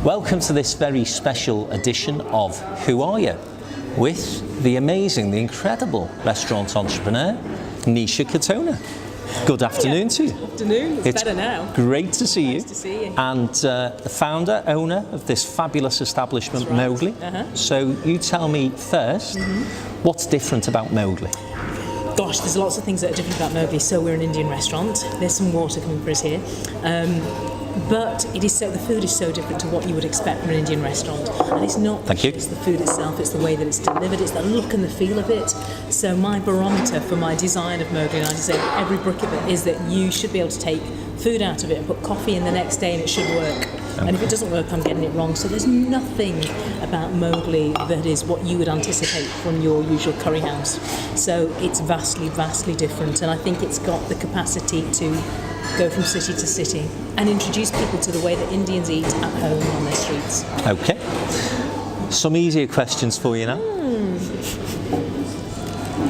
Welcome to this very special edition of Who Are Yer? With the amazing, the incredible restaurant entrepreneur, Nisha Katona. Good afternoon to you. Good afternoon. It's better now. Great to see you. Nice to see you. And the founder, owner of this fabulous establishment, That's right. Mowgli. So you tell me first, what's different about Mowgli? Gosh, there's lots of things that are different about Mowgli. So we're an Indian restaurant. There's some water coming for us here. But the food is so different to what you would expect from an Indian restaurant. And it's not just the food itself, it's the way that it's delivered, it's the look and the feel of it. So my barometer for my design of Mowgli, and I just say every brick of it, is that you should be able to take food out of it and put coffee in the next day and it should work. And if it doesn't work, I'm getting it wrong. So there's nothing about Mowgli that is what you would anticipate from your usual curry house. So it's vastly, vastly different. And I think it's got the capacity to go from city to city and introduce people to the way that Indians eat at home on their streets. Okay. Some easier questions for you now.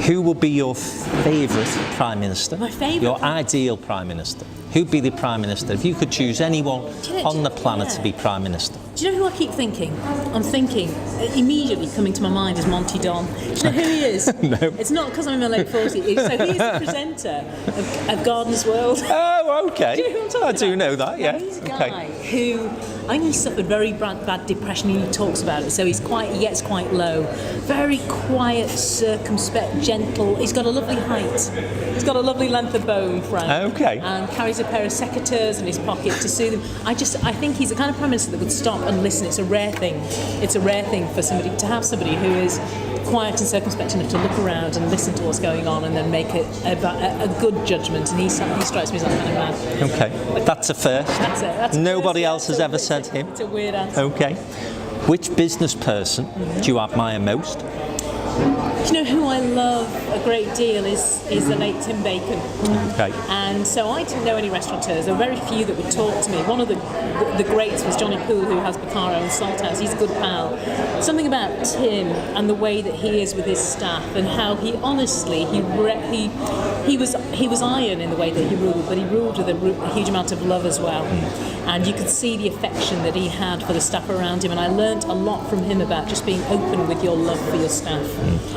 Who would be your favourite Prime Minister? My favourite? Your ideal Prime Minister? Who'd be the Prime Minister? If you could choose anyone on the planet to be Prime Minister. Do you know who I keep thinking? I'm thinking, immediately coming to my mind is Monty Don. Do you know who he is? No. It's not because I'm in my late 40s. So he's the presenter of Gardener's World. Oh, okay. Do you know who I'm talking about? I do know that, yeah. He's a guy who, I think he suffered very bad depression, and he talks about it. So he gets quite low. Very quiet, circumspect, gentle. He's got a lovely height. He's got a lovely length of bone, Frank. Okay. And carries a pair of secateurs in his pocket to soothe him. I think he's the kind of Prime Minister that would stop and listen. It's a rare thing. It's a rare thing for somebody to have somebody who is quiet and circumspect enough to look around and listen to what's going on and then make a good judgment. And he strikes me as that kind of man. Okay, that's a first. That's Nobody else has ever said him. It's a weird answer. Okay. Which business person do you admire most? Do you know who I love a great deal is the late Tim Bacon. Okay. And so I didn't know any restaurateurs. There were very few that would talk to me. One of the greats was Johnny Poole, who has Bacaro and Salt House. He's a good pal. Something about Tim and the way that he is with his staff and how he honestly he was iron in the way that he ruled, but he ruled with a huge amount of love as well. And you could see the affection that he had for the staff around him. And I learnt a lot from him about just being open with your love for your staff.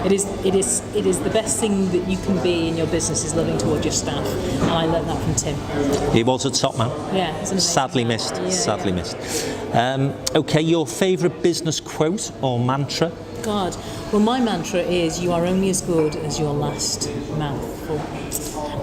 It is the best thing that you can be in your business is loving towards your staff, and I learned that from Tim. He was a top man. Yeah, it's an amazing sadly man. missed. Yeah, sadly missed. Okay, your favourite business quote or mantra? God, well, my mantra is you are only as good as your last mouthful.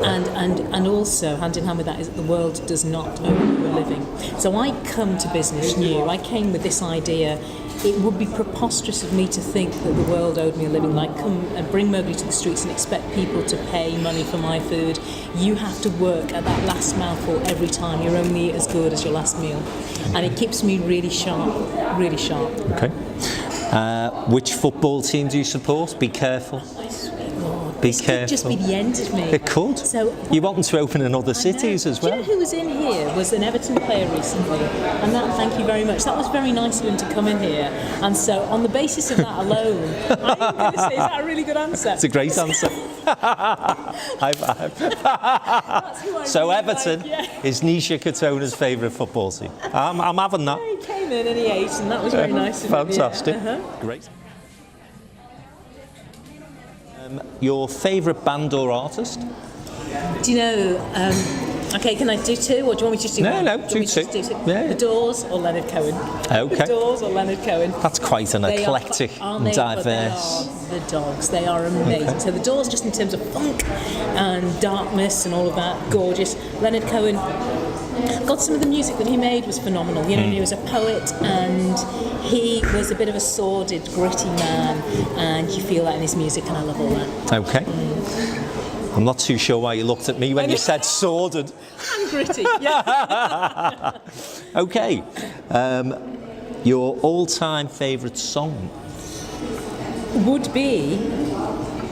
And also, hand in hand with that, is that the world does not owe you a living. So I come to business new. I came with this idea. It would be preposterous of me to think that the world owed me a living. Like, come and bring Mowgli to the streets and expect people to pay money for my food. You have to work at that last mouthful every time. You're only as good as your last meal. And it keeps me really sharp, really sharp. Okay. Which football team do you support? Be careful. Be This careful. could just be the end of me. It could. So you want them to open in other cities as well. Do you know who was in here? Was an Everton player recently, and thank you very much. That was very nice of him to come in here. And so, on the basis of that alone, I'm going to say, is that a really good answer? It's a great answer. High five. That's who I So really Everton like, yeah. is Nisha Katona's favourite football team. I'm having that. He came in and he ate, and that was very nice of him. Fantastic. Yeah. Great. Your favourite band or artist? Do you know? Okay, can I do two, or do you want me to just do one? No, Do you do want me to two. just Yeah. The Doors or Leonard Cohen? Okay. The Doors or Leonard Cohen? That's quite an eclectic Aren't and they? But diverse. they are the dogs. They are amazing. Okay. So the Doors, just in terms of funk and darkness and all of that, gorgeous. Leonard Cohen, God, some of the music that he made was phenomenal. You know, he was a poet and he was a bit of a sordid, gritty man, and you feel that in his music, and I love all that. Okay. I'm not too sure why you looked at me when you said sordid. And gritty, yeah. Okay. Your all-time favourite song? Would be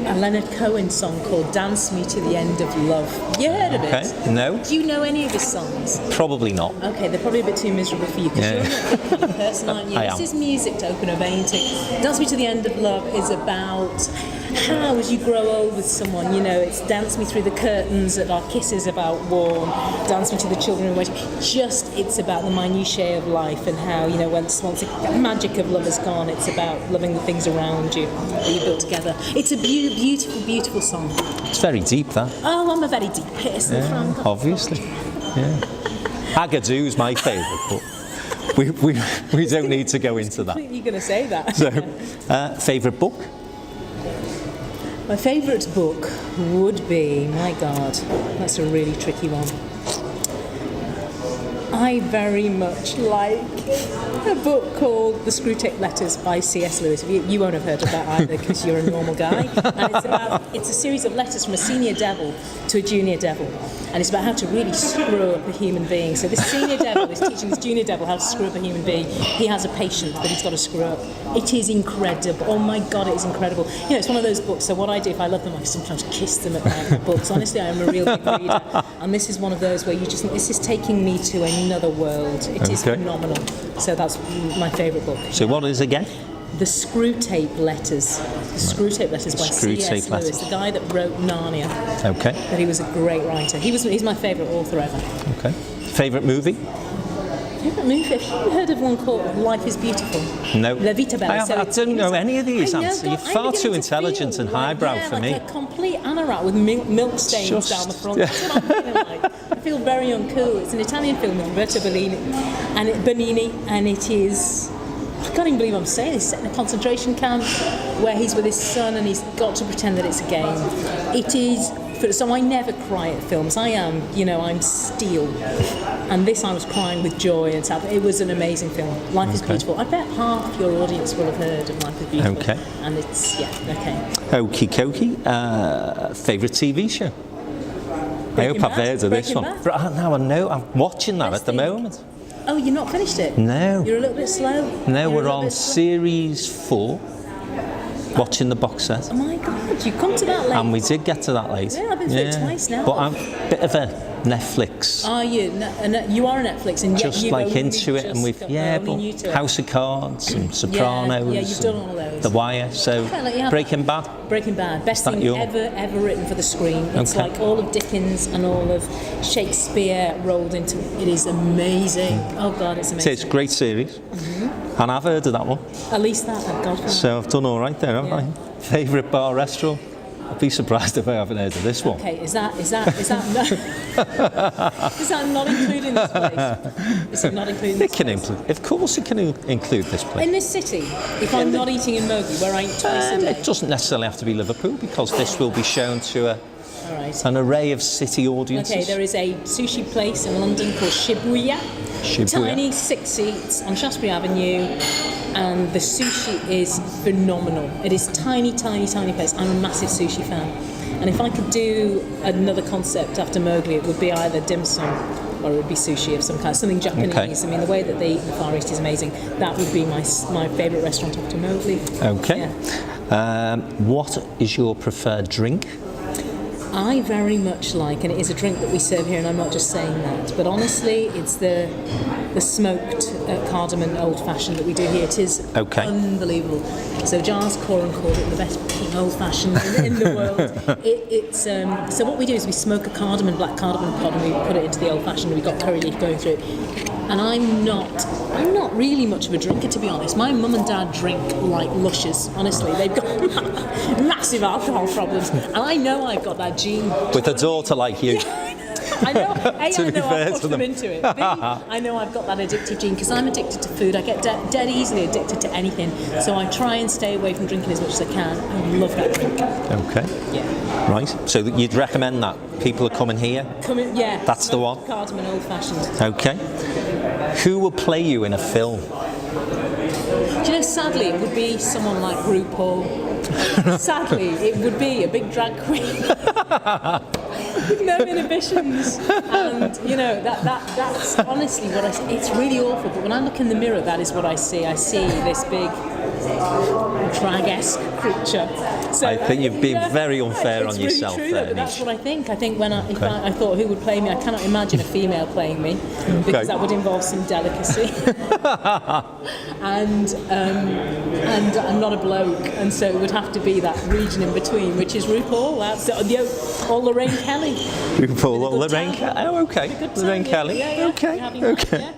a Leonard Cohen song called Dance Me to the End of Love. You heard of it? Okay. No. Do you know any of his songs? Probably not. Okay, they're probably a bit too miserable for you because you're not a kind of person, aren't you? I This am. is music to open a vein to. Dance Me to the End of Love is about how, as you grow old with someone, you know, it's dance me through the curtains that our kisses have outworn, dance me to the children in waiting. Just, it's about the minutiae of life and how, you know, once the magic of love is gone, it's about loving the things around you that you built together. It's a beautiful, beautiful song. It's very deep, that. Oh, I'm a very deep person, Frank. Obviously. Yeah. Agadoo's my favourite, but we don't need to go into that. You're going to say that. So, favourite book? My favourite book would be, my God, that's a really tricky one. I very much like a book called The Screwtape Letters by C.S. Lewis. You won't have heard of that either because you're a normal guy. And it's a series of letters from a senior devil to a junior devil. And it's about how to really screw up a human being. So this senior devil is teaching this junior devil how to screw up a human being. He has a patient that he's got to screw up. It is incredible. Oh my God, it is incredible. You know, it's one of those books, so what I do, if I love them, I sometimes kiss them at night, books. Honestly, I am a real big reader. And this is one of those where you just think, this is taking me to another world. It is phenomenal. So that's my favourite book. So what is it again? The Screwtape Letters. The Screwtape Letters by C.S. Lewis, the guy that wrote Narnia. Okay. But he was a great writer. He's my favourite author ever. Okay. Favourite movie? Favourite movie? Have you heard of one called Life is Beautiful? No. La Vita Bella. I don't know any of these answers. You're far too intelligent and highbrow for me. Like a complete anorak with milk stains down the front. That's what I'm feeling like. I feel very uncool. It's an Italian film with Roberto Benigni, and it is... I can't even believe I'm saying this. He's set in a concentration camp where he's with his son and he's got to pretend that it's a game. It is... So I never cry at films. I'm steel. And this I was crying with joy and stuff. It was an amazing film. Life is Beautiful. I bet half your audience will have heard of Life is Beautiful. Okay. And it's, okay. Okie dokie. Favourite TV show? I hope I've heard of this one. Now I know. I'm watching that at the moment. Oh, you're not finished it? No. You're a little bit slow? No, we're on series 4. Watching the box set. Oh my God, you come to that late. And we did get to that late. Yeah, I've been through it twice now. But I'm a bit of a Netflix. Are you? You are a Netflix, and just yet like into it, and we've but House of Cards and Sopranos. Yeah, you've done all of those. The Wire. So Breaking Bad. Breaking Bad, best thing ever written for the screen. It's like all of Dickens and all of Shakespeare rolled into it. It is amazing. Oh God, it's amazing. It's a great series. And I've heard of that one. At least that, thank God. So I've done all right there, haven't I? Favourite bar restaurant? I'd be surprised if I haven't heard of this one. Okay, is that is that not included in this place? Is it not included in this place? Of course it can include this place. In this city, if I'm not eating in Mowgli, where I eat twice a day? It doesn't necessarily have to be Liverpool, because this will be shown to an array of city audiences. Okay, there is a sushi place in London called Shibuya. Tiny 6 seats on Shaftesbury Avenue, and the sushi is phenomenal. It is tiny, tiny, tiny place. I'm a massive sushi fan, and if I could do another concept after Mowgli, it would be either dim sum or it would be sushi of some kind, something Japanese. Okay. I mean, the way that they eat in the Far East is amazing. That would be my favourite restaurant after Mowgli. Okay. Yeah. What is your preferred drink? I very much like, and it is a drink that we serve here, and I'm not just saying that, but honestly, it's the smoked cardamom old-fashioned that we do here. It is unbelievable. So Giles Coran called it the best old-fashioned in the world. So what we do is we smoke a black cardamom pod, and we put it into the old-fashioned, and we've got curry leaf going through it. And I'm not really much of a drinker, to be honest. My mum and dad drink like lushers, honestly. They've got massive alcohol problems. And I know I've got that gene. With a daughter like you. I know I've pushed them into it. B, I know I've got that addictive gene, because I'm addicted to food. I get dead easily addicted to anything. So I try and stay away from drinking as much as I can. I love that drink. Okay. Yeah. Right. So you'd recommend that? People are coming here? Yeah. That's the one? Cardamom old-fashioned. Okay. Who will play you in a film? Do you know, sadly, it would be someone like RuPaul. Sadly, it would be a big drag queen. no inhibitions. And you know that's honestly what I see. It's really awful, but when I look in the mirror, that is what I see. I see this big drag-esque creature. So I think you've been very unfair on yourself really true, there, but that's Nisha. what I think. I think when I thought who would play me, I cannot imagine a female playing me because that would involve some delicacy. and I'm not a bloke, and so it would have to be that region in between, which is RuPaul. That's or Lorraine Kelly. RuPaul or Lorraine Kelly. Oh, okay. Lorraine Kelly. Yeah, Okay. okay.